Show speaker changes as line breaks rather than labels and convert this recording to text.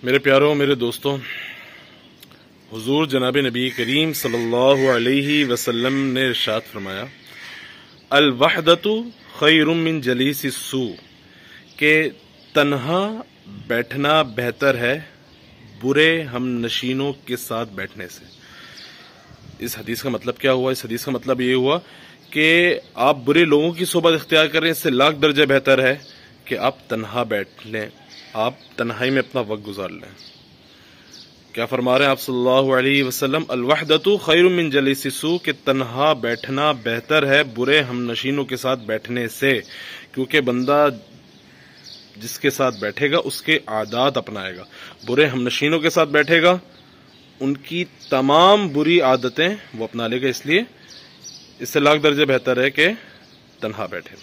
میرے پیاروں، میرے دوستوں، حضور جناب نبی کریم صلی اللہ علیہ وسلم نے ارشاد فرمایا، الوحدۃ خیر من جلیس السوء، کہ تنہا بیٹھنا بہتر ہے برے ہم نشینوں کے ساتھ بیٹھنے سے۔ اس حدیث کا مطلب کیا ہوا؟ اس حدیث کا مطلب یہ ہوا کہ آپ برے لوگوں کی صحبت اختیار کریں، اس سے لاکھ درجہ بہتر ہے کہ آپ تنہا بیٹھ لیں، آپ تنہائی میں اپنا وقت گزار لیں۔ کیا فرما رہے ہیں آپ صلی اللہ علیہ وسلم؟ الوحدۃ خیر من جلیس السوء، کہ تنہا بیٹھنا بہتر ہے برے ہم نشینوں کے ساتھ بیٹھنے سے، کیونکہ بندہ جس کے ساتھ بیٹھے گا اس کے عادات اپنائے گا۔ برے ہم نشینوں کے ساتھ بیٹھے گا، ان کی تمام بری عادتیں وہ اپنا لے گا، اس لیے اس سے لاکھ درجے بہتر ہے کہ تنہا بیٹھے۔